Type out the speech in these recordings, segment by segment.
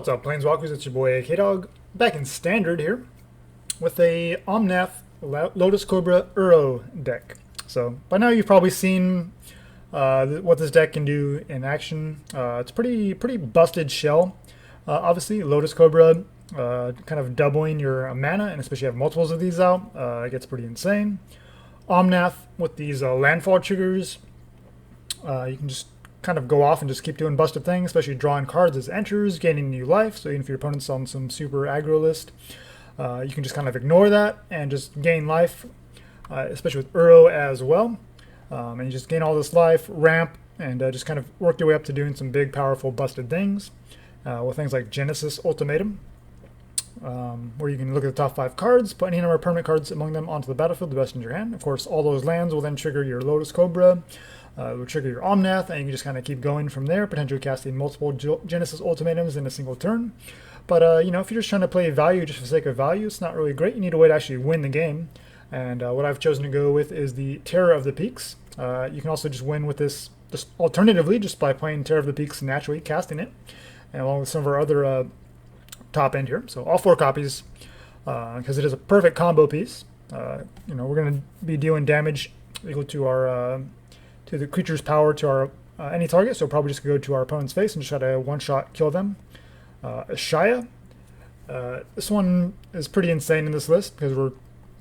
What's up, Planeswalkers? It's your boy K-Dog, back in Standard here, with a Omnath Lotus Cobra Uro deck. So, by now you've probably seen what this deck can do in action. It's pretty busted shell. Obviously, Lotus Cobra kind of doubling your mana, and especially have multiples of these out, it gets pretty insane. Omnath with these landfall triggers, you can just kind of go off and just keep doing busted things, especially drawing cards as enters, gaining new life. So even if your opponent's on some super aggro list, you can just kind of ignore that and just gain life, especially with Uro as well. And you just gain all this life, ramp, and just kind of work your way up to doing some big, powerful, busted things with things like Genesis Ultimatum, where you can look at the top 5 cards, put any number of permanent cards among them onto the battlefield, the best in your hand. Of course, all those lands will then trigger your Lotus Cobra, will trigger your Omnath, and you can just kind of keep going from there, potentially casting multiple Genesis Ultimatums in a single turn. But, you know, if you're just trying to play value just for the sake of value, it's not really great. You need a way to actually win the game. And what I've chosen to go with is the Terror of the Peaks. You can also just win with this, just alternatively, just by playing Terror of the Peaks naturally, casting it, and along with some of our other top end here. So all 4 copies, because it is a perfect combo piece. You know, we're going to be dealing damage equal to our to the creature's power to our any target. So probably just go to our opponent's face and just try to one-shot kill them. Ashaya. This one is pretty insane in this list because we're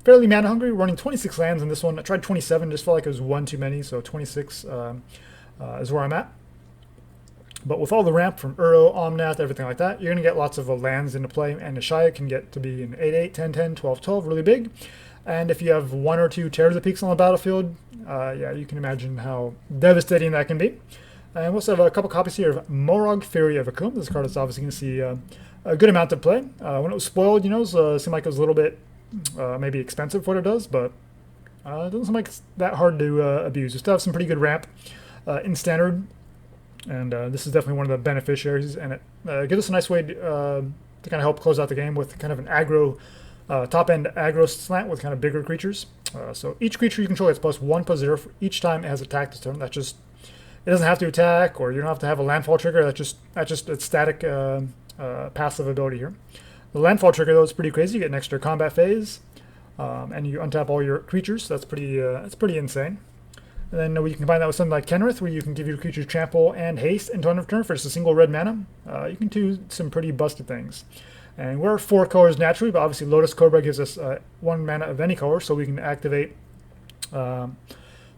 fairly mana hungry. We're running 26 lands in this one. I tried 27, just felt like it was one too many. So 26 is where I'm at. But with all the ramp from Uro, Omnath, everything like that, you're going to get lots of lands into play, and Ashaya can get to be an 8-8, 10-10, 12-12, really big. And if you have 1 or 2 Terror of the Peaks on the battlefield, yeah, you can imagine how devastating that can be. And we also have a couple copies here of Moraug, Fury of Akoum. This card is obviously going to see a good amount of play. When it was spoiled, you know, it seemed like it was a little bit maybe expensive for what it does, but it doesn't seem like it's that hard to abuse. You still have some pretty good ramp in Standard. And this is definitely one of the beneficiaries, and it gives us a nice way to kind of help close out the game with kind of an aggro, top-end aggro slant with kind of bigger creatures. So each creature you control gets +1/+0 for each time it has attacked this turn. That's just, it doesn't have to attack, or you don't have to have a landfall trigger. That's just a static passive ability here. The landfall trigger, though, is pretty crazy. You get an extra combat phase, and you untap all your creatures. So that's pretty insane. And then we can combine that with something like Kenrith, where you can give your creatures trample and haste into end of turn for just a single red mana. You can do some pretty busted things. And we're 4 colors naturally, but obviously Lotus Cobra gives us 1 mana of any color, so we can activate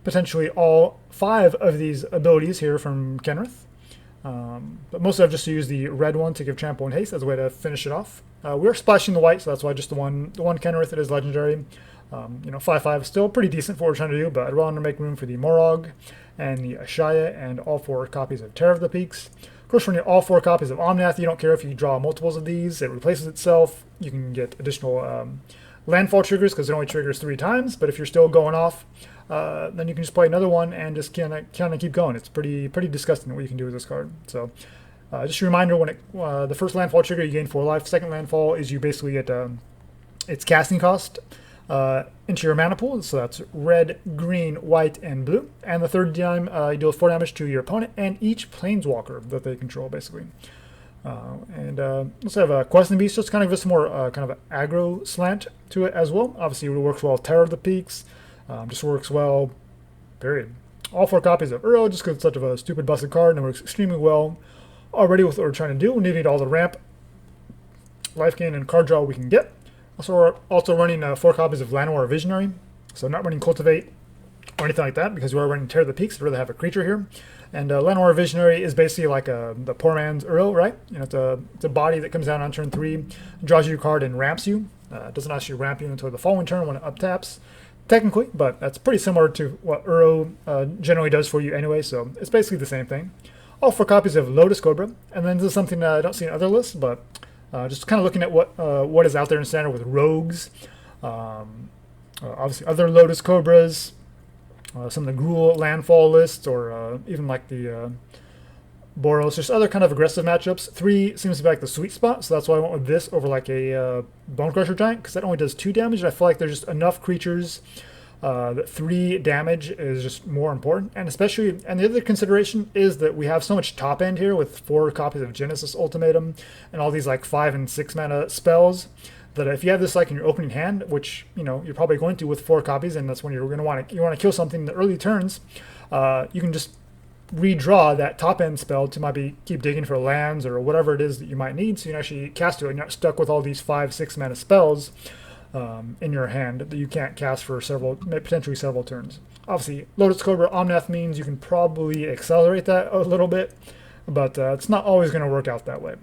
potentially all 5 of these abilities here from Kenrith. But mostly I've just used the red one to give trample and haste as a way to finish it off. We're splashing the white, so that's why just the one Kenrith, it is legendary. You know, 5/5 is still pretty decent for what we're trying to do, but I'd rather make room for the Moraug and the Ashaya and all 4 copies of Terror of the Peaks. Of course, when you all 4 copies of Omnath, you don't care if you draw multiples of these. It replaces itself. You can get additional landfall triggers because it only triggers 3 times, but if you're still going off, then you can just play another one and just kind of keep going. It's pretty disgusting what you can do with this card. So just a reminder, when the first landfall trigger, you gain 4 life. Second landfall is you basically get its casting cost into your mana pool, so that's red, green, white, and blue. And the third time, you deal 4 damage to your opponent and each planeswalker that they control, basically. And also have a Questing Beast, just kind of some more kind of aggro slant to it as well. Obviously, it works well. Terror of the Peaks just works well, period. All 4 copies of Uro, just because it's such a stupid busted card, and it works extremely well already with what we're trying to do. We need all the ramp, life gain, and card draw we can get. Also, we're also running 4 copies of Llanowar Visionary, so not running Cultivate or anything like that because we are running Terror of the Peaks. I'd rather have a creature here. And Llanowar Visionary is basically like the poor man's Uro, right? You know, it's a body that comes down on turn 3, draws you a card, and ramps you. It doesn't actually ramp you until the following turn when it uptaps, technically, but that's pretty similar to what Uro generally does for you anyway, so it's basically the same thing. All 4 copies of Lotus Cobra, and then this is something I don't see in other lists, but just kind of looking at what is out there in Standard with rogues, obviously other Lotus Cobras, some of the Gruul landfall lists, or even like the Boros, just other kind of aggressive matchups. 3 seems to be like the sweet spot, so that's why I went with this over like a Bone Crusher Giant, because that only does 2 damage, and I feel like there's just enough creatures that 3 damage is just more important, and especially, and the other consideration is that we have so much top end here with 4 copies of Genesis Ultimatum and all these like 5 and 6 mana spells, that if you have this like in your opening hand, which you're probably going to with 4 copies, and that's when you're going to want to kill something in the early turns, you can just redraw that top end spell to maybe keep digging for lands or whatever it is that you might need, so you can actually cast it and you're not stuck with all these 5-6 mana spells in your hand that you can't cast for potentially several turns. Obviously, Lotus Cobra Omnath means you can probably accelerate that a little bit, but it's not always going to work out that way.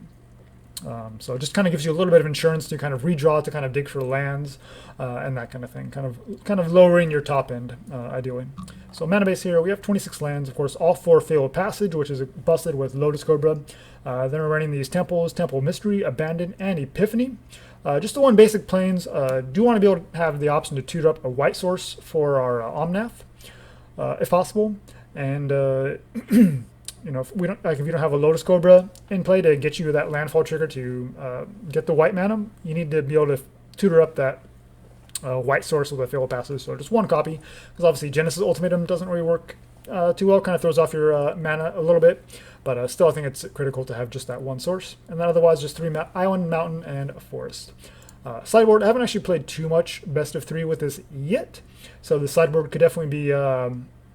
So it just kind of gives you a little bit of insurance to kind of redraw, to kind of dig for lands and that kind of thing, kind of lowering your top end ideally. So mana base here, we have 26 lands, of course, all 4 Fabled Passage, which is busted with Lotus Cobra. Then we're running these temples, Temple of Mystery, Abandon, and Epiphany. Just the 1 basic planes. Do want to be able to have the option to tutor up a white source for our Omnath, if possible. And if you don't have a Lotus Cobra in play to get you that landfall trigger to get the white mana, you need to be able to tutor up that white source with a Fabled Passage. So just 1 copy, because obviously Genesis Ultimatum doesn't really work too well. Kind of throws off your mana a little bit. But still, I think it's critical to have just that 1 source. And then otherwise, just 3 island, mountain, and a forest. Sideboard, I haven't actually played too much best of 3 with this yet. So the sideboard could definitely be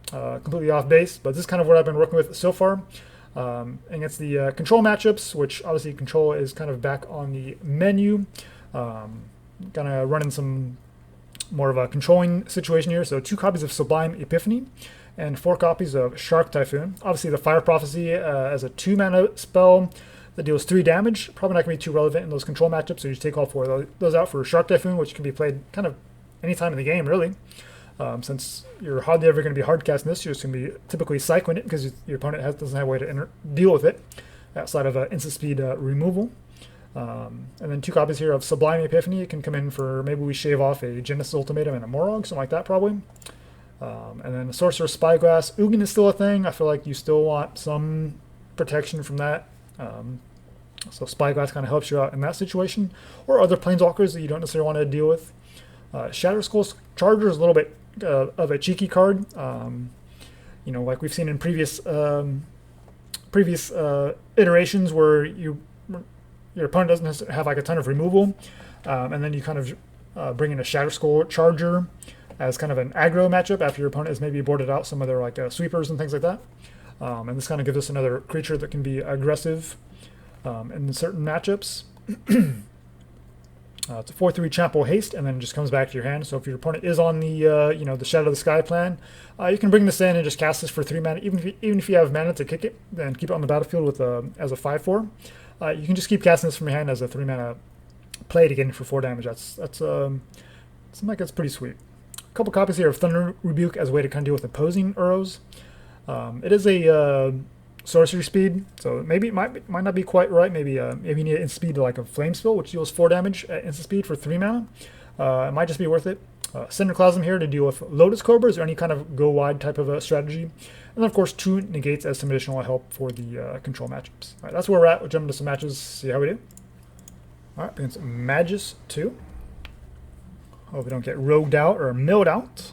completely off base. But this is kind of what I've been working with so far. Against the control matchups, which obviously control is kind of back on the menu. Kind of running some more of a controlling situation here. So 2 copies of Sublime Epiphany and 4 copies of Shark Typhoon. Obviously, the Fire Prophecy as a 2 mana spell that deals 3 damage. Probably not going to be too relevant in those control matchups, so you just take all 4 of those out for Shark Typhoon, which can be played kind of any time in the game, really. Since you're hardly ever going to be hard casting this, you're just going to be typically cycling it because your opponent doesn't have a way to deal with it outside of instant speed removal. And then 2 copies here of Sublime Epiphany. It can come in for, maybe we shave off a Genesis Ultimatum and a Moraug, something like that probably. And then the Sorcerous Spyglass. Ugin is still a thing. I feel like you still want some protection from that. So Spyglass kind of helps you out in that situation. Or other Planeswalkers that you don't necessarily want to deal with. Shatterskull Charger is a little bit of a cheeky card. Like we've seen in previous iterations where your opponent doesn't have like a ton of removal. And then you kind of bring in a Shatterskull Charger as kind of an aggro matchup after your opponent has maybe boarded out some of their like sweepers and things like that. And this kind of gives us another creature that can be aggressive in certain matchups. It's a 4/3 Trample Haste, and then it just comes back to your hand. So if your opponent is on the the Shadow of the Sky plan, you can bring this in and just cast this for 3 mana. Even if you have mana to kick it, then keep it on the battlefield with as a 5/4. You can just keep casting this from your hand as a 3 mana play to get in for 4 damage. That's seems like it's pretty sweet. A couple copies here of Thundering Rebuke as a way to kind of deal with opposing Urros. It is a sorcery speed, so maybe it might not be quite right. Maybe you need instant speed to like a flame spell, which deals 4 damage at instant speed for 3 mana. It might just be worth it. Cinderclasm here to deal with Lotus Cobras or any kind of go wide type of strategy. And then of course 2 negates as some additional help for the control matchups. All right, that's where we're at. We'll jump into some matches, see how we do. All right, against Magus 2. Hope we don't get rogued out or milled out.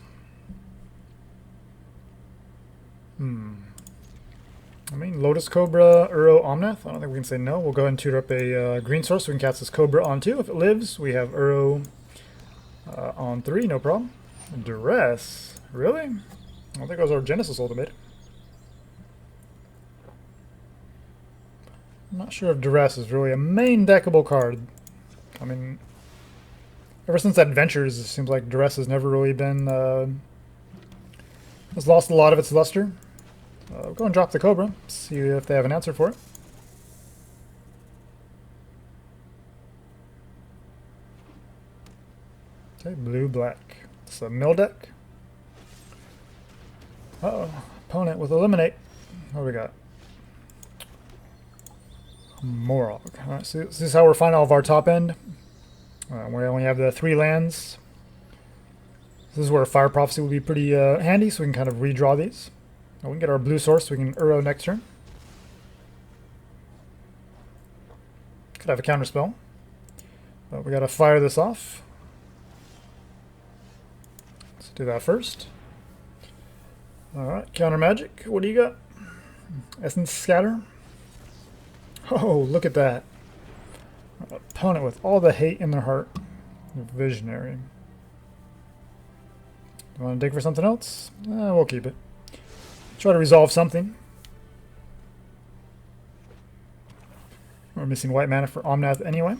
I mean, Lotus Cobra, Uro, Omnath. I don't think we can say no. We'll go ahead and tutor up a green source so we can cast this Cobra on 2. If it lives, we have Uro on 3, no problem. Duress? Really? I don't think it was our Genesis Ultimate. I'm not sure if Duress is really a main deckable card. I mean, ever since Adventures, it seems like Duress has never really been... has lost a lot of its luster. We'll go and drop the Cobra, see if they have an answer for it. Okay, blue-black. It's a mill deck. Uh-oh. Opponent with Eliminate. What do we got? Moraug. Alright, so this is how we're finding all of our top end. We only have the 3 lands. This is where Fire Prophecy will be pretty handy, so we can kind of redraw these. We can get our blue source so we can Uro next turn. Could have a counter spell. But we gotta fire this off. Let's do that first. Alright, counter magic. What do you got? Essence Scatter. Oh, look at that. Opponent with all the hate in their heart. Visionary. You want to dig for something else? We'll keep it. Try to resolve something. We're missing white mana for Omnath anyway.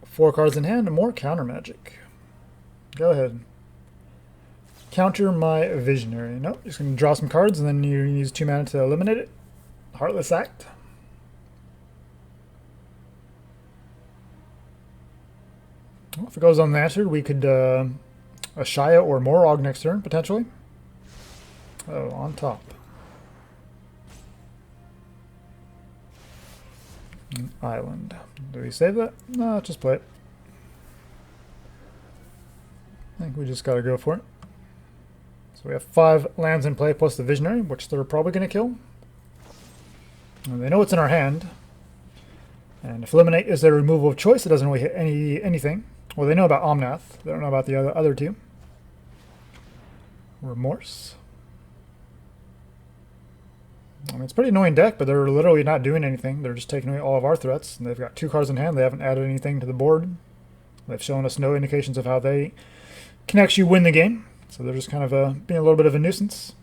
4 cards in hand and more counter magic. Go ahead. Counter my Visionary. Nope, just going to draw some cards and then you use 2 mana to eliminate it. Heartless Act. Well, if it goes unanswered, we could Ashaya or Moraug next turn, potentially. Oh, on top. An island. Do we save that? No, just play it. I think we just gotta go for it. So we have 5 lands in play plus the Visionary, which they're probably gonna kill. And they know it's in our hand. And if eliminate is their removal of choice, it doesn't really hit anything. Well, they know about Omnath. They don't know about the other 2. Remorse. I mean, it's a pretty annoying deck, but they're literally not doing anything. They're just taking away all of our threats. And they've got 2 cards in hand. They haven't added anything to the board. They've shown us no indications of how they can actually win the game. So they're just kind of being a little bit of a nuisance.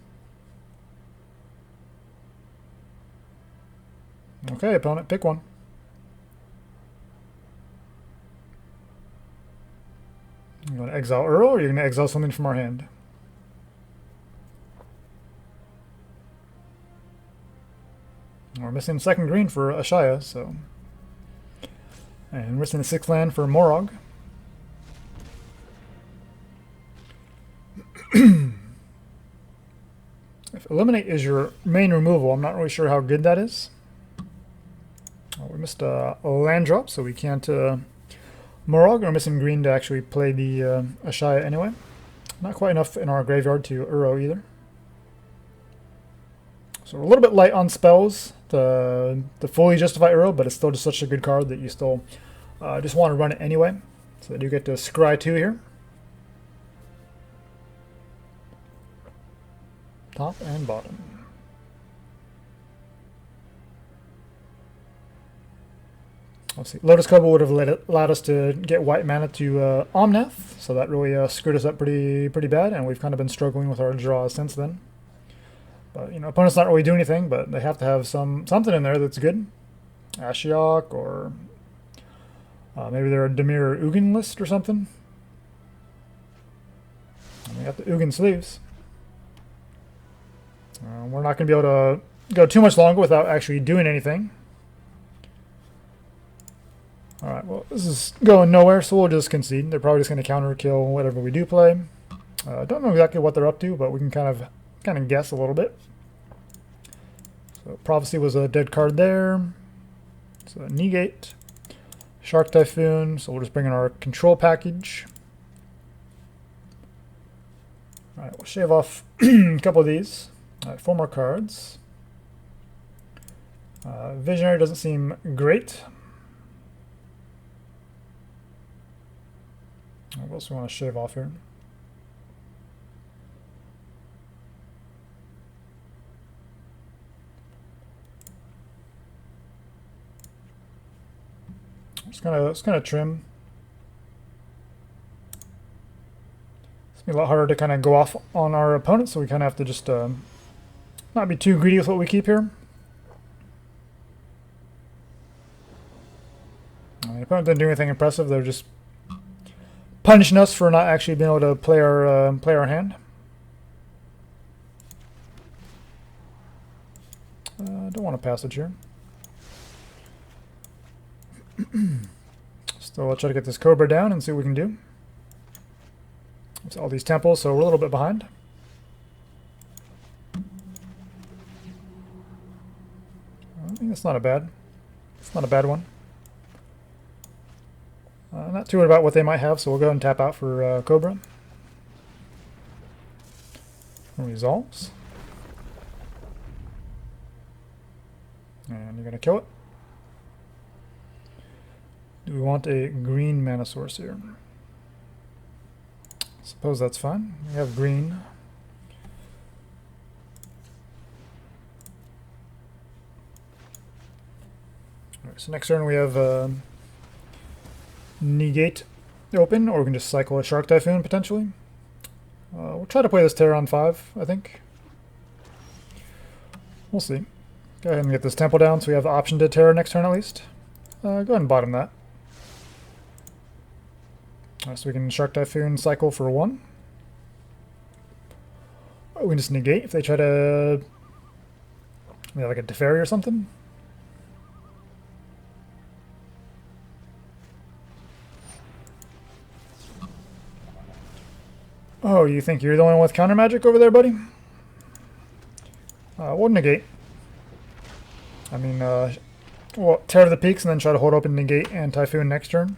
Okay, opponent, pick one. You want to exile Earl, or you're going to exile something from our hand? We're missing 2nd green for Ashaya, so... And we're missing a 6th land for Moraug. If eliminate is your main removal, I'm not really sure how good that is. We missed a land drop, so we can't... Moraug. We're missing green to actually play the Ashaya anyway. Not quite enough in our graveyard to Uro either. So we're a little bit light on spells to fully justify Uro, but it's still just such a good card that you still just want to run it anyway. So I do get to scry 2 here. Top and bottom. Let's see. Lotus Cobra would have allowed us to get white mana to Omnath, so that really screwed us up pretty bad, and we've kind of been struggling with our draws since then. But you know, opponents not really doing anything, but they have to have something in there that's good. Ashaya, or maybe they're a Dimir Ugin list or something. And we got the Ugin sleeves. We're not going to be able to go too much longer without actually doing anything. Alright, well, this is going nowhere, so we'll just concede. They're probably just going to counter kill whatever we do play. Don't know exactly what they're up to, but we can kind of guess a little bit. So Prophecy was a dead card there. So Negate, Shark Typhoon. So we'll just bring in our control package. Alright, we'll shave off a couple of these. Alright, 4 more cards. Visionary doesn't seem great. What else do we want to shave off here? Just kind of trim. It's gonna be a lot harder to kind of go off on our opponent, so we kind of have to just not be too greedy with what we keep here. The opponent didn't do anything impressive. They're just punishing us for not actually being able to play our hand. Don't want a passage here. Still, I'll try to get this Cobra down and see what we can do. It's all these temples, so we're a little bit behind. I think that's not a bad. It's not a bad one. Not too worried about what they might have, so we'll go ahead and tap out for Cobra. Resolves. And you're going to kill it. Do we want a green mana source here? Suppose that's fine. We have green. Alright, so next turn we have Negate open, or we can just cycle a Shark Typhoon potentially. We'll try to play this Terror on 5, I think. We'll see. Go ahead and get this Temple down so we have the option to Terror next turn at least. Go ahead and bottom that. Alright, so we can Shark Typhoon cycle for 1. Or we can just negate if they try to... Maybe like a Teferi or something. Oh, you think you're the only one with counter magic over there, buddy? We'll negate. I mean, well, tear the peaks and then try to hold open negate and Typhoon next turn.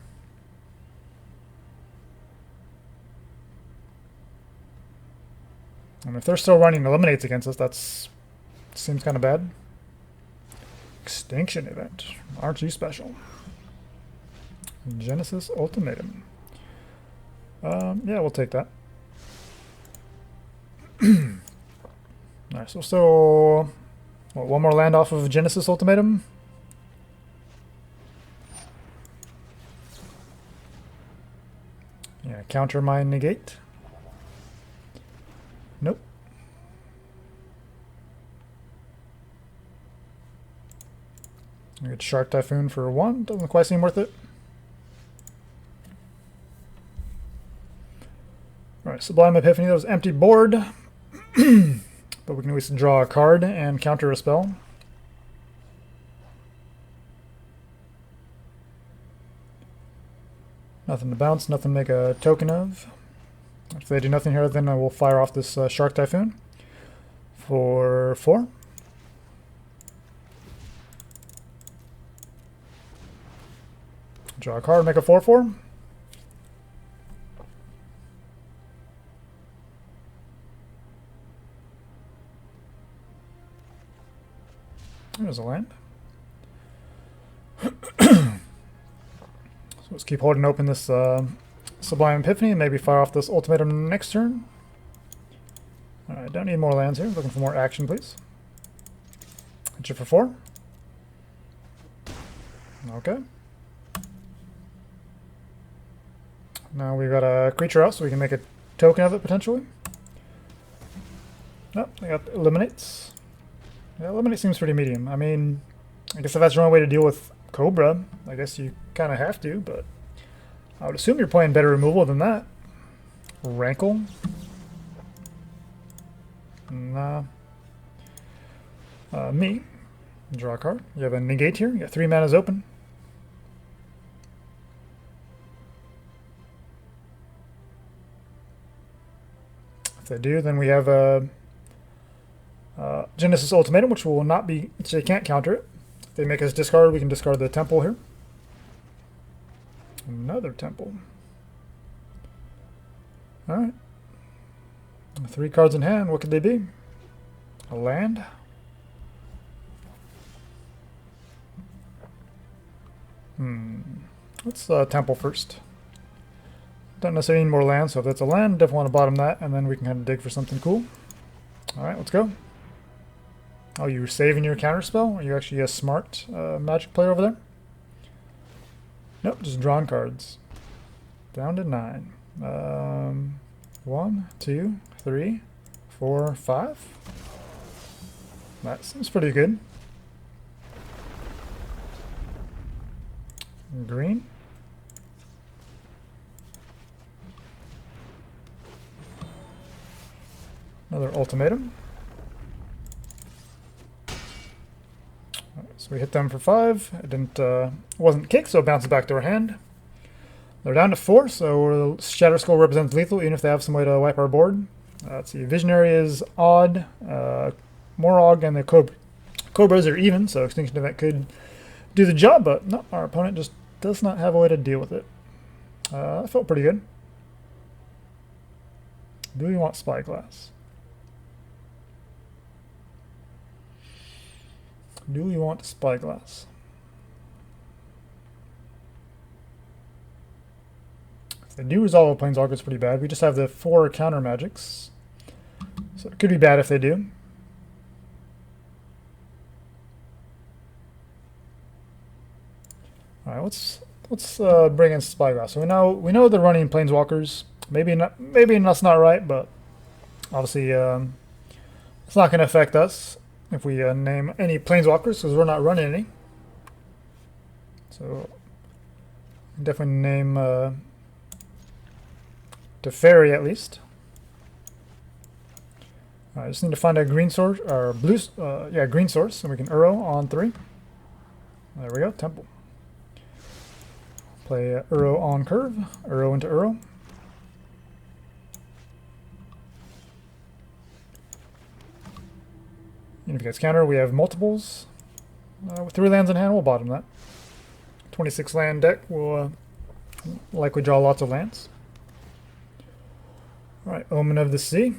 And if they're still running eliminates against us, that's seems kind of bad. Extinction event. Aren't you special? Genesis Ultimatum. Yeah, we'll take that. Alright, so what, one more land off of Genesis Ultimatum. Yeah, counter my negate. Nope. I get Shark Typhoon for 1. Doesn't quite seem worth it. Alright, Sublime Epiphany. That was empty board. But we can at least draw a card and counter a spell. Nothing to bounce, nothing to make a token of. If they do nothing here, then I will fire off this Shark Typhoon for 4. Draw a card, make a 4/4. There's a land. So let's keep holding open this Sublime Epiphany and maybe fire off this Ultimatum next turn. Alright, don't need more lands here. Looking for more action, please. Hit you for 4. Okay. Now we've got a creature out, so we can make a token of it potentially. Oh, I got eliminates. Yeah, eliminate seems pretty medium. I mean, I guess if that's the only way to deal with Cobra, I guess you kind of have to, but I would assume you're playing better removal than that. Rankle? Nah. Me. Draw a card. You have a negate here. You got 3 manas open. If they do, then we have a Genesis Ultimatum, which will not be, which they can't counter it. If they make us discard, we can discard the Temple here. Another Temple. Alright. 3 cards in hand, what could they be? A land? Let's Temple first. Don't necessarily need more land, so if that's a land, definitely want to bottom that, and then we can kind of dig for something cool. Alright, let's go. Oh, you're saving your counterspell? Are you actually a smart Magic player over there? Nope, just drawing cards. Down to 9. 1, 2, 3, 4, 5. That seems pretty good. Green. Another Ultimatum. So we hit them for 5. It wasn't kicked, so it bounces back to our hand. They're down to 4, so Shatterskull represents lethal, even if they have some way to wipe our board. Let's see, Visionary is odd. Moraug and the Cobras are even, so Extinction Event could do the job, but no, our opponent just does not have a way to deal with it. That felt pretty good. Do we want Spyglass? Do we want Spyglass? They do resolve a Planeswalker, it's pretty bad. We just have the 4 counter magics. So it could be bad if they do. Alright, let's bring in Spyglass. So we know they're running Planeswalkers. Maybe that's not right, but obviously it's not going to affect us if we name any Planeswalkers because we're not running any. So definitely name Teferi at least. I just need to find a green source or blue, green source, and we can Uro on 3. There we go, Temple. Play Uro on curve, Uro into Uro. And if it gets counter, we have multiples. With 3 lands in hand, we'll bottom that. 26 land deck will likely draw lots of lands. Alright, Omen of the Sea.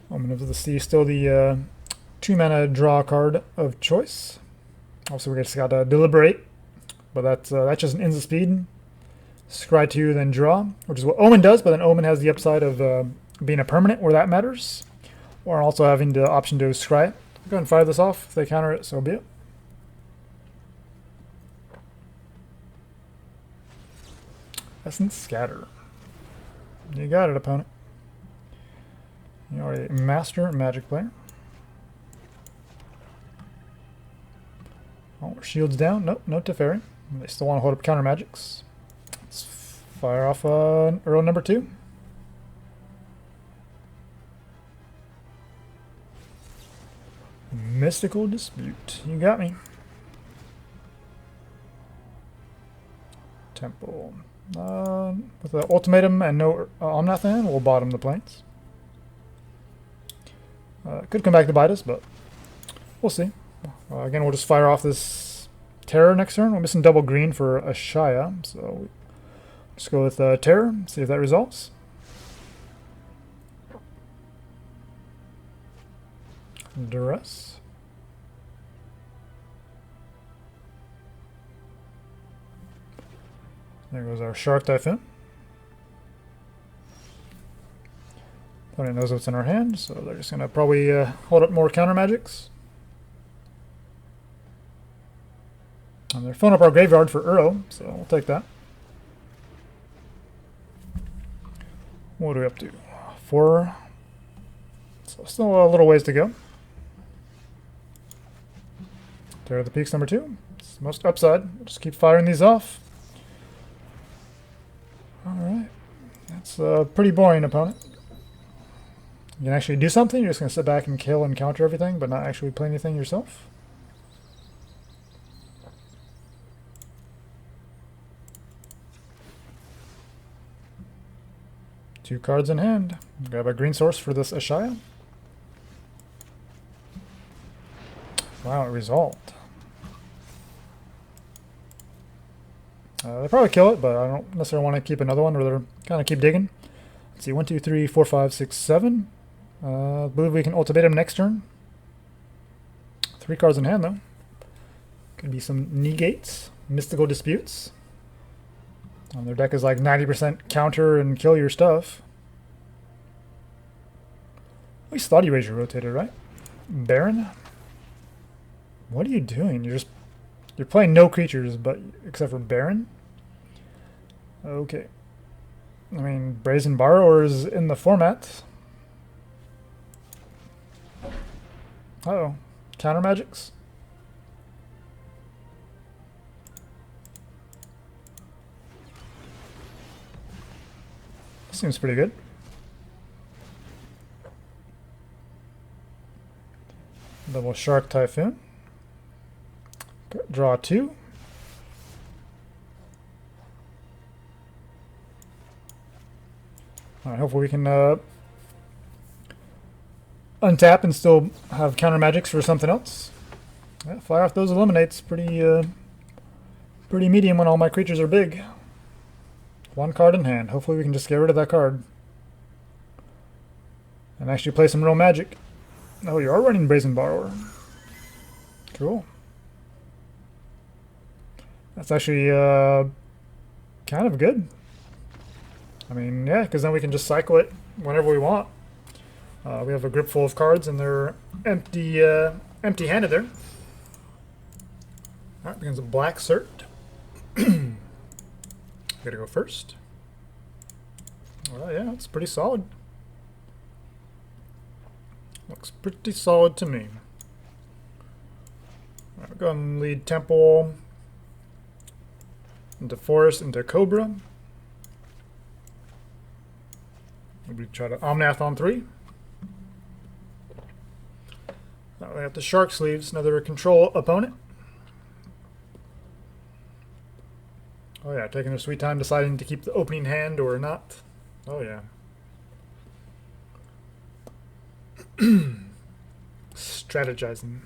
Omen of the Sea, still the 2-mana draw card of choice. Also, we just got to deliberate, but that's just an instant speed. Scry 2, then draw, which is what Omen does, but then Omen has the upside of being a permanent where that matters, or also having the option to scry it. Go ahead and fire this off. If they counter it, so be it. Essence Scatter. You got it, opponent. You are a master Magic player. Oh, shields down. Nope, no Teferi. They still want to hold up counter magics. Let's fire off Earl number 2. Mystical Dispute. You got me. Temple. With the Ultimatum and no Omnath in, we'll bottom the Plains. Could come back to bite us, but we'll see. Again, we'll just fire off this Terror next turn. We're missing double green for Ashaya, so just go with Terror, see if that resolves. Duress. There goes our Shark Typhoon. Opponent knows what's in our hand, so they're just going to probably hold up more counter magics. And they're filling up our graveyard for Uro, so we'll take that. What are we up to? 4. So still a little ways to go. Terror of the Peaks number 2. It's the most upside. We'll just keep firing these off. Alright. That's a pretty boring opponent. You can actually do something, you're just going to sit back and kill and counter everything, but not actually play anything yourself. Two cards in hand. Grab a green source for this Ashaya. Wow, it resolved. They probably kill it, but I don't necessarily want to keep another one, or they're kind of keep digging. Let's see, 1, 2, 3, 4, 5, 6, 7. I believe we can ultimate him next turn. 3 cards in hand, though. Could be some Negates, Mystical Disputes. Their deck is like 90% counter and kill your stuff. At least thought you raised your rotated, right? Baron? What are you doing? You're playing no creatures, but except for Baron? Okay. I mean, Brazen Borrower is in the format. Uh-oh. Counter magics? Seems pretty good. Double Shark Typhoon. Draw 2. Alright, hopefully we can untap and still have counter magics for something else. Yeah, fire off those eliminates. Pretty medium when all my creatures are big. One card in hand. Hopefully we can just get rid of that card. And actually play some real Magic. Oh, you are running Brazen Borrower. Cool. That's actually kind of good. I mean, yeah, because then we can just cycle it whenever we want. We have a grip full of cards and they're empty-handed there. Alright, begins a black cert. Gotta go first. Well, yeah, it's pretty solid. Looks pretty solid to me. Alright, we'll go and lead Temple into Forest into Cobra. We try to Omnath on 3. We got the Shark Sleeves, another control opponent. Oh yeah, taking their sweet time deciding to keep the opening hand or not. Oh yeah. Strategizing.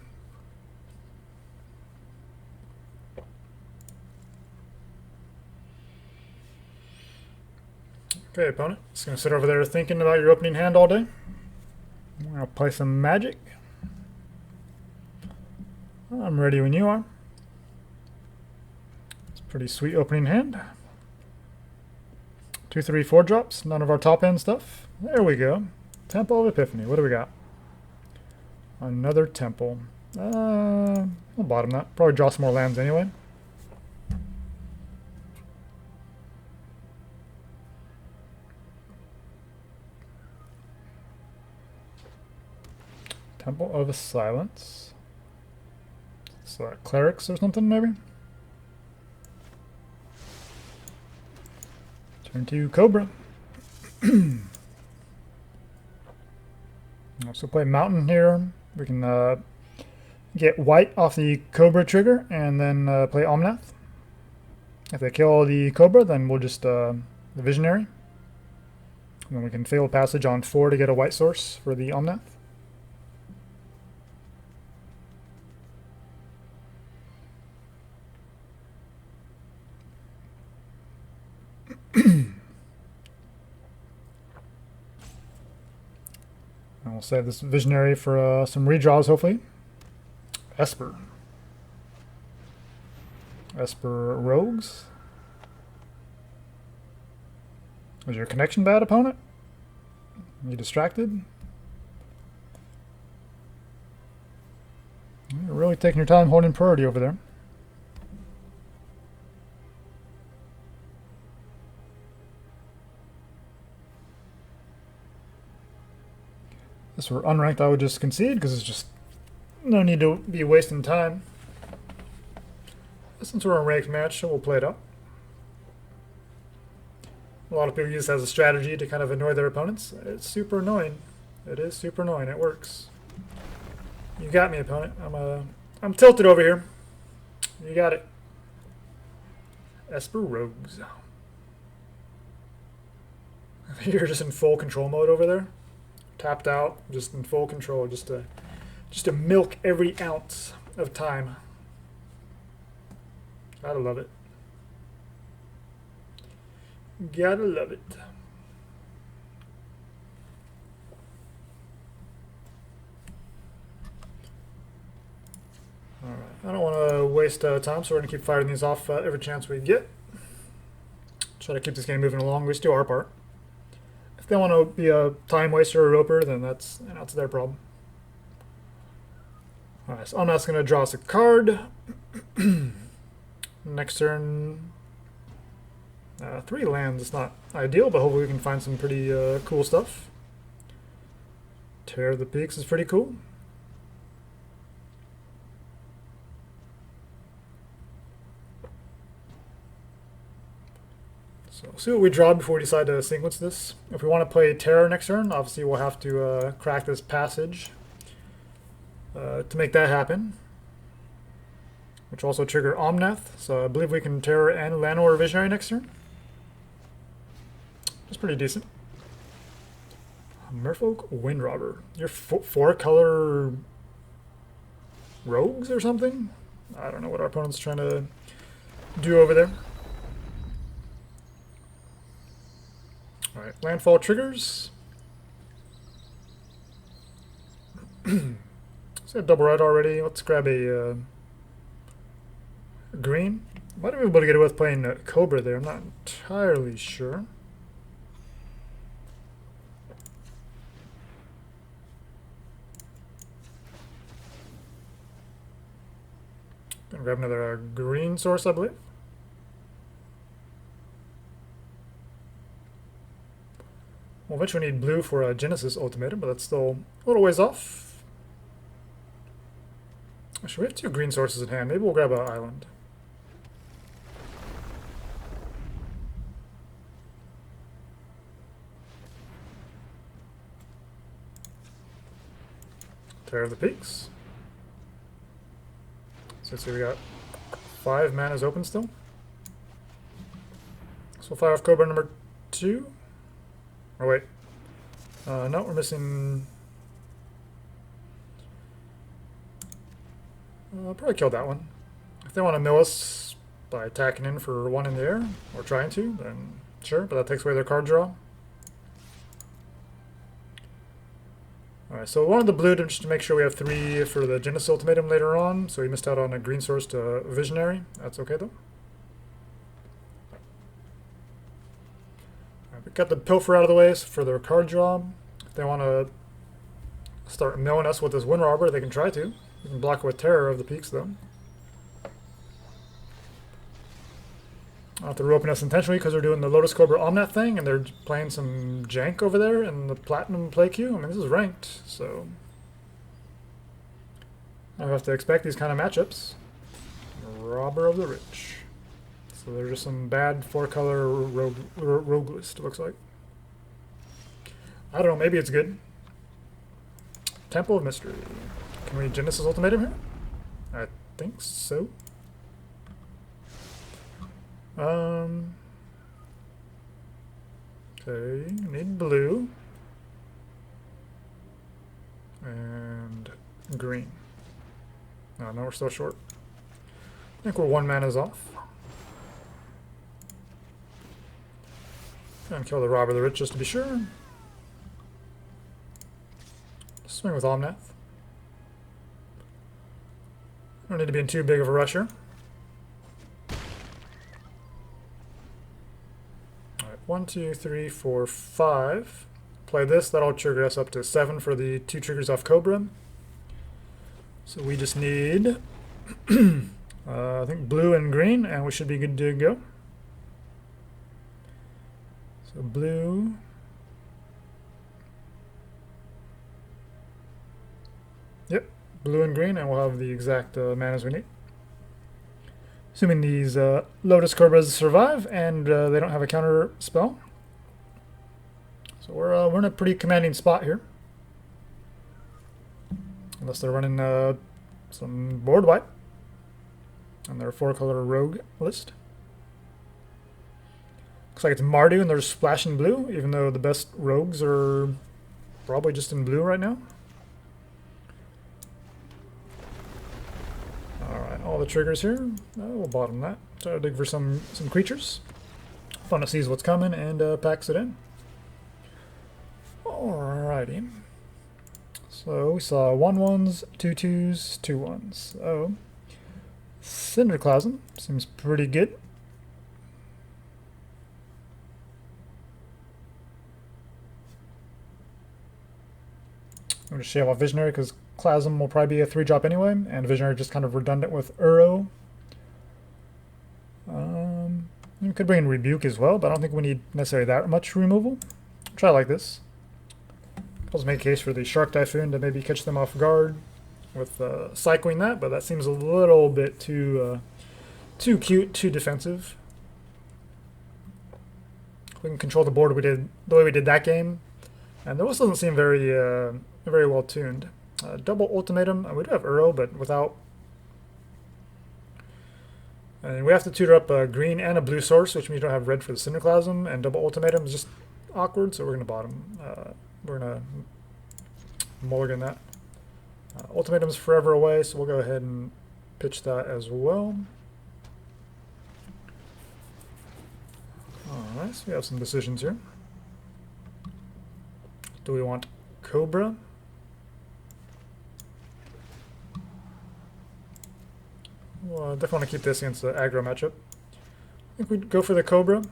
Okay, opponent. Just gonna sit over there thinking about your opening hand all day. I'm gonna play some Magic. I'm ready when you are. It's a pretty sweet opening hand. 2, 3, 4 drops. None of our top end stuff. There we go. Temple of Epiphany. What do we got? Another temple. I'll bottom that. Probably draw some more lands anyway. Temple of Silence. So clerics or something maybe? Turn to Cobra. Also play Mountain here. We can get white off the Cobra trigger and then play Omnath. If they kill the Cobra, then we'll just the Visionary. And then we can Fabled Passage on 4 to get a white source for the Omnath. And we'll save this Visionary for some redraws, hopefully. Esper. Esper Rogues. Was your connection bad, opponent? You distracted? You're really taking your time holding priority over there. If this were unranked, I would just concede because it's just no need to be wasting time. Since we're a ranked match, we'll play it up. A lot of people use this as a strategy to kind of annoy their opponents. It's super annoying. It is super annoying. It works. You got me, opponent. I'm tilted over here. You got it. Esper Rogues. You're just in full control mode over there. Tapped out, just in full control, just to milk every ounce of time. Gotta love it. Gotta love it. Alright, I don't want to waste time, so we're going to keep firing these off every chance we get. Try to keep this game moving along. We still do our part. If they want to be a time waster or a roper, then that's their problem. Alright, so Omnath's going to draw us a card. Next turn, 3 lands. It's not ideal, but hopefully we can find some pretty cool stuff. Tear of the Peaks is pretty cool. So we'll see what we draw before we decide to sequence this. If we want to play Terror next turn, obviously we'll have to crack this passage to make that happen. Which will also trigger Omnath, so I believe we can Terror and Llanowar Visionary next turn. That's pretty decent. Merfolk Windrobber. You're 4-color rogues or something? I don't know what our opponent's trying to do over there. Alright, landfall triggers. So double red already. Let's grab a green. Might have been able to get away with playing Cobra there. I'm not entirely sure. Gonna grab another green source, I believe. We'll eventually need blue for a Genesis Ultimatum, but that's still a little ways off. Actually, we have 2 green sources in hand. Maybe we'll grab an island. Tear of the Peaks. So let's see, we got 5 manas open still. So we'll fire off Cobra number 2. Oh wait. No, we're missing... I'll probably kill that one. If they want to mill us by attacking in for 1 in the air, or trying to, then sure, but that takes away their card draw. Alright, so we wanted the blue just to make sure we have 3 for the Genesis Ultimatum later on, so we missed out on a green source to Visionary. That's okay though. Alright, we got the Pilfer out of the way for their card draw. If they want to start milling us with this Wind Robber, they can try to. We can block it with Terror of the Peaks, though. I'll have to roping us intentionally because they're doing the Lotus Cobra Omnath thing, and they're playing some jank over there in the Platinum play queue. I mean, this is ranked, so I have to expect these kind of matchups. Robber of the Rich. So there's just some bad 4-color rogue list, it looks like. I don't know, maybe it's good. Temple of Mystery. Can we Genesis Ultimatum here? I think so. Okay, need blue. And green. Oh, no, we're still short. I think we're 1 mana's off. And kill the Robber of the Rich just to be sure. Swing with Omnath. Don't need to be in too big of a rush here. Alright, 1, 2, 3, 4, 5. Play this, that'll trigger us up to 7 for the 2 triggers off Cobra. So we just need, I think, blue and green, and we should be good to go. So blue. Yep. Blue and green, and we'll have the exact manas we need. Assuming these Lotus Cobras survive and they don't have a counter spell. So we're in a pretty commanding spot here. Unless they're running some board wipe on their 4-color rogue list. Looks like it's Mardu and they're splashing blue, even though the best rogues are probably just in blue right now. All the triggers here. We'll bottom that. Try to dig for some creatures. Fun to see what's coming and packs it in. Alrighty. So we saw 1/1s, 2/2s, 2/1s. So Cinderclasm seems pretty good. I'm going to shave off Visionary because Clasm will probably be a 3-drop anyway, and Visionary just kind of redundant with Uro. We could bring in Rebuke as well, but I don't think we need necessarily that much removal. Try like this. Also make a case for the Shark Typhoon to maybe catch them off guard with cycling that, but that seems a little bit too cute, too defensive. We can control the board the way we did that game, and those doesn't seem very well tuned. Double Ultimatum. We do have Uro, but without. And we have to tutor up a green and a blue source, which means we don't have red for the Cinderclasm, and Double Ultimatum is just awkward, so we're going to bottom. We're going to mulligan that. Ultimatum's forever away, so we'll go ahead and pitch that as well. Alright, so we have some decisions here. Do we want Cobra? Well, I definitely want to keep this against the aggro matchup. I think we'd go for the Cobra.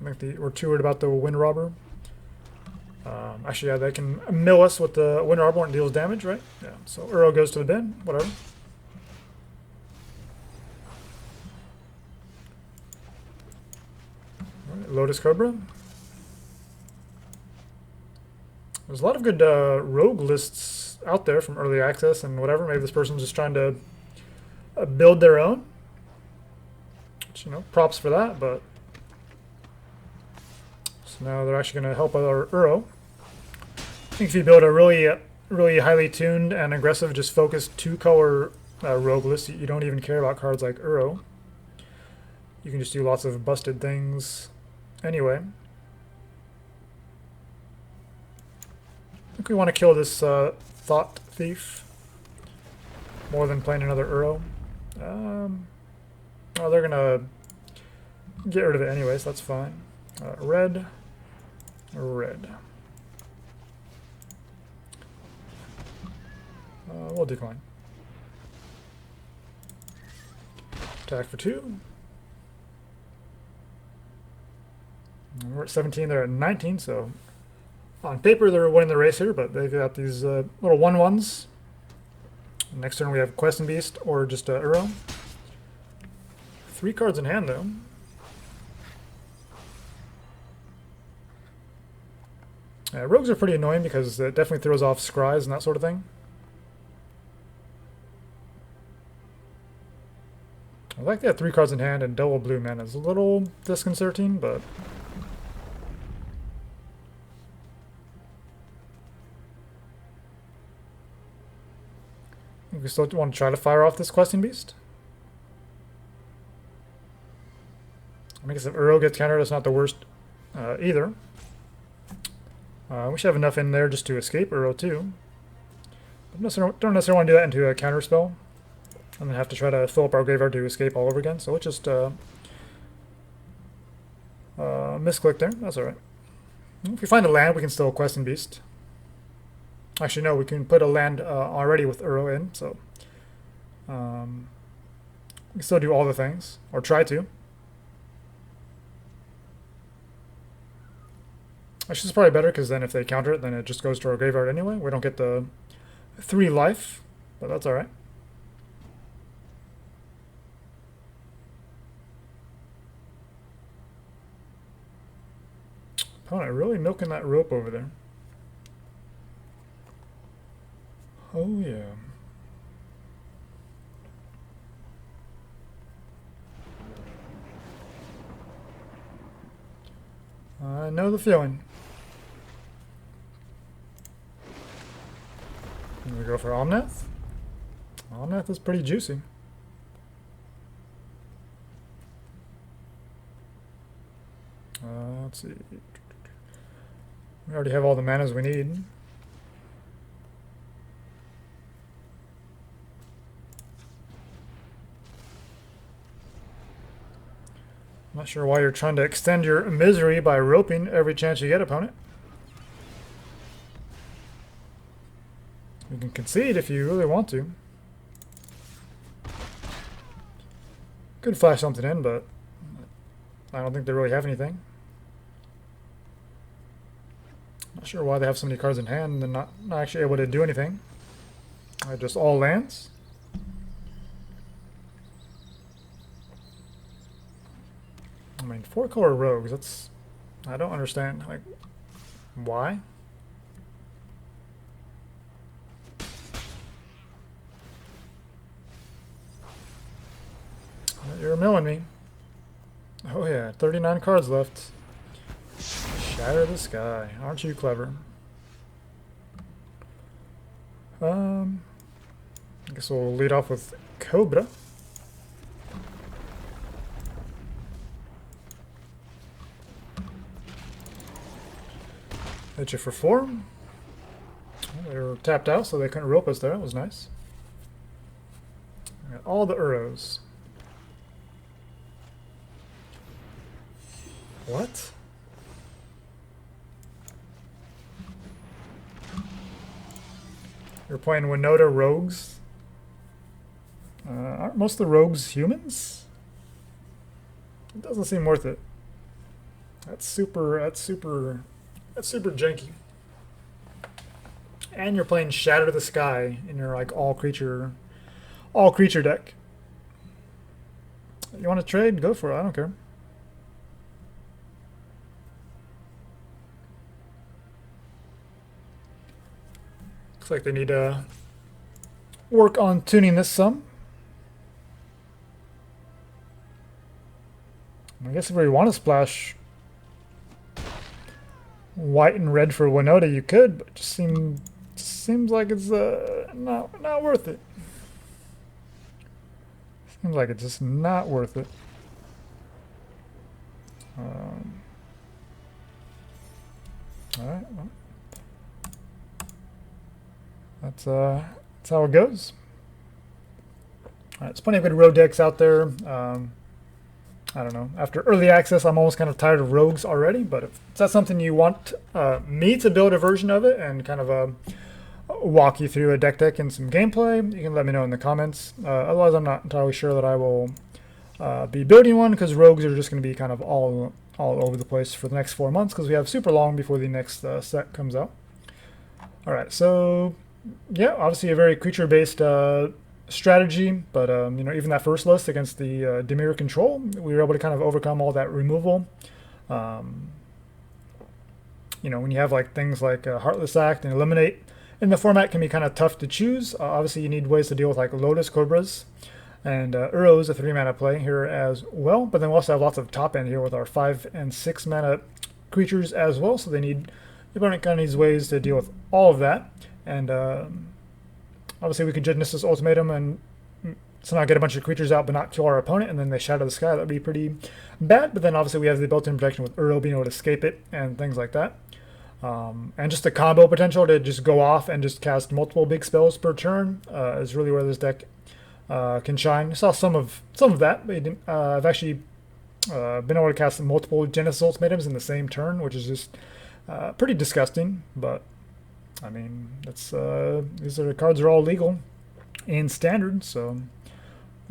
I think we're too worried about the Wind Robber. Actually, yeah, they can mill us with the Wind Robber and deals damage, right? Yeah, so Uro goes to the bin, whatever. Right, Lotus Cobra. There's a lot of good rogue lists out there from early access and whatever. Maybe this person's just trying to build their own. Which, you know, props for that, but... So now they're actually going to help our Uro. I think if you build a really highly tuned and aggressive, just focused 2-color rogue list, you don't even care about cards like Uro. You can just do lots of busted things anyway. I think we want to kill this Thought Thief more than playing another Uro. Well, they're going to get rid of it anyways, so that's fine. Red. We'll decline. Attack for 2. And we're at 17, they're at 19, so on paper they're winning the race here, but they've got these little 1/1s. Next turn we have Quest and Beast or just Uro. 3 cards in hand though. Rogues are pretty annoying because it definitely throws off scries and that sort of thing. I like they have 3 cards in hand and double blue mana. It's a little disconcerting, but... I think we still want to try to fire off this Questing Beast. I guess if Uro gets countered, it's not the worst either. We should have enough in there just to escape Uro too. Don't necessarily want to do that into a counter spell. And then have to try to fill up our graveyard to escape all over again. So let's just misclick there. That's alright. If we find a land, we can still Quest and Beast. Actually, no, we can put a land already with Uro in. So we can still do all the things, or try to. Actually, it's probably better because then if they counter it, then it just goes to our graveyard anyway. We don't get the 3 life, but that's alright. Opponent really milking that rope over there. Oh yeah. I know the feeling. We go for Omnath. Omnath is pretty juicy. Let's see. We already have all the manas we need. I'm not sure why you're trying to extend your misery by roping every chance you get, opponent. You can concede if you really want to. Could flash something in, but I don't think they really have anything. Not sure why they have so many cards in hand and they're not actually able to do anything. Just all lands. I mean, 4-color rogues, that's... I don't understand, like, why? You're milling me. Oh yeah, 39 cards left. Shatter the sky. Aren't you clever? I guess we'll lead off with Cobra. Hit you for 4. Well, they were tapped out, so they couldn't rope us there. That was nice. Got all the Uros. What? You're playing Winota rogues. Aren't most of the rogues humans? It doesn't seem worth it. That's super janky. And you're playing Shatter the Sky in your like all creature deck. You want to trade? Go for it. I don't care. Looks like they need to work on tuning this some. I guess if we want to splash white and red for Winota, you could, but it just seems like it's not worth it. Seems like it's just not worth it. All right, well, that's how it goes. All right, there's plenty of good road decks out there. I don't know. After early access, I'm almost kind of tired of rogues already. But if that's something you want me to build a version of it and kind of walk you through a deck and some gameplay, you can let me know in the comments. Otherwise, I'm not entirely sure that I will be building one because rogues are just going to be kind of all over the place for the next 4 months because we have super long before the next set comes out. All right, so yeah, obviously a very creature-based strategy, but you know, even that first list against the Dimir control, we were able to kind of overcome all that removal. You know, when you have like things like Heartless Act and Eliminate in the format can be kind of tough to choose. Obviously, you need ways to deal with like Lotus Cobras and Uro's a 3-mana play here as well. But then we also have lots of top end here with our 5 and 6 mana creatures as well. So the opponent kind of needs ways to deal with all of that. And obviously, we could Genesis Ultimatum and somehow get a bunch of creatures out but not kill our opponent, and then they Shatter the Sky. That would be pretty bad. But then obviously we have the built-in protection with Uro being able to escape it and things like that. And just the combo potential to just go off and just cast multiple big spells per turn is really where this deck can shine. I saw some of that, but I've actually been able to cast multiple Genesis Ultimatums in the same turn, which is just pretty disgusting. But I mean, these cards are all legal in Standard, so I'm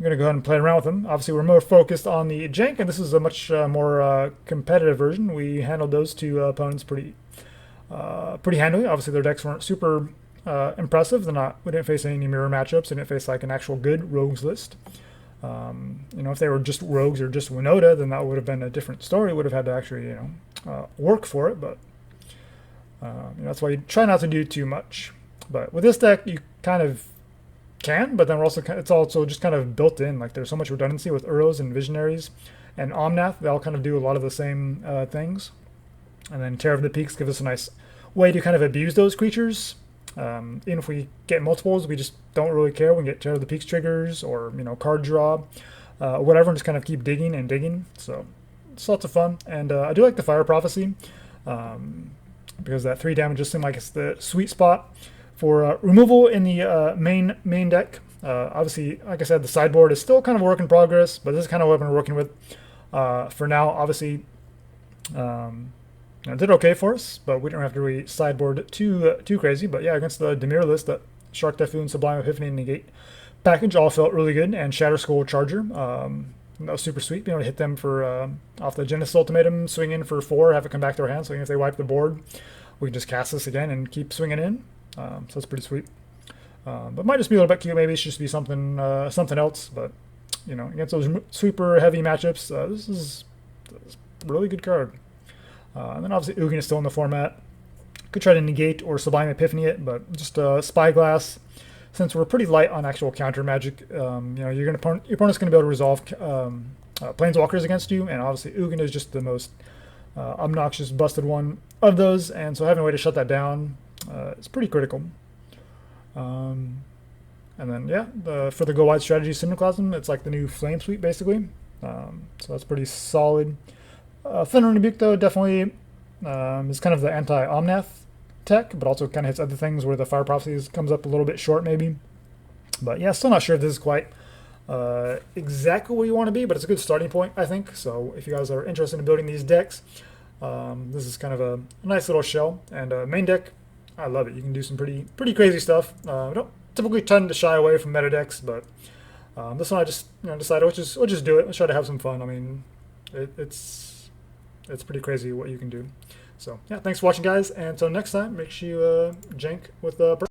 going to go ahead and play around with them. Obviously, we're more focused on the jank, and this is a much more competitive version. We handled those two opponents pretty handily. Obviously, their decks weren't super impressive. We didn't face any mirror matchups. We didn't face like an actual good rogues list. You know, if they were just rogues or just Winota, then that would have been a different story. Would have had to actually, work for it, but that's why you try not to do too much. But with this deck, you kind of can, but then it's also just kind of built in. Like there's so much redundancy with Uros and Visionaries and Omnath. They all kind of do a lot of the same things. And then Terror of the Peaks gives us a nice way to kind of abuse those creatures. Even if we get multiples, we just don't really care. We can get Terror of the Peaks triggers or card draw, whatever, and just kind of keep digging and digging. So it's lots of fun. And I do like the Fire Prophecy. Because that 3 damage just seemed like it's the sweet spot for removal in the main deck. Obviously, like I said, the sideboard is still kind of a work in progress, but this is kind of what I've been working with for now. Obviously, it did okay for us, but we don't have to really sideboard too crazy. But yeah, against the Dimir list, that Shark Typhoon, Sublime Epiphany, and Negate package all felt really good, and Shatterskull Charger. That was super sweet, being able to hit them for off the Genesis Ultimatum, swing in for 4, have it come back to our hand, so even if they wipe the board, we can just cast this again and keep swinging in. So that's pretty sweet. But might just be a little bit cute. Maybe it should just be something else. But against those super heavy matchups, this is a really good card. And then obviously Ugin is still in the format. Could try to negate or Sublime Epiphany it, but just Spyglass. Since we're pretty light on actual counter magic, your opponent's going to be able to resolve planeswalkers against you, and obviously Ugin is just the most obnoxious, busted one of those, and so having a way to shut that down is pretty critical. And then for the go wide strategy, Cinderclasm, it's like the new Flame Sweep basically, so that's pretty solid. Thundering Rebuke though definitely is kind of the anti-Omnath tech, but also kind of hits other things where the Fire Prophecy comes up a little bit short maybe. But yeah, still not sure if this is quite exactly where you want to be, but it's a good starting point, I think. So if you guys are interested in building these decks, this is kind of a nice little shell. And main deck, I love it. You can do some pretty crazy stuff. I don't typically tend to shy away from meta decks, but this one I just decided we'll just do it. Let's try to have some fun. I mean, it's pretty crazy what you can do. So yeah, thanks for watching, guys, and until next time, make sure you jank with purple.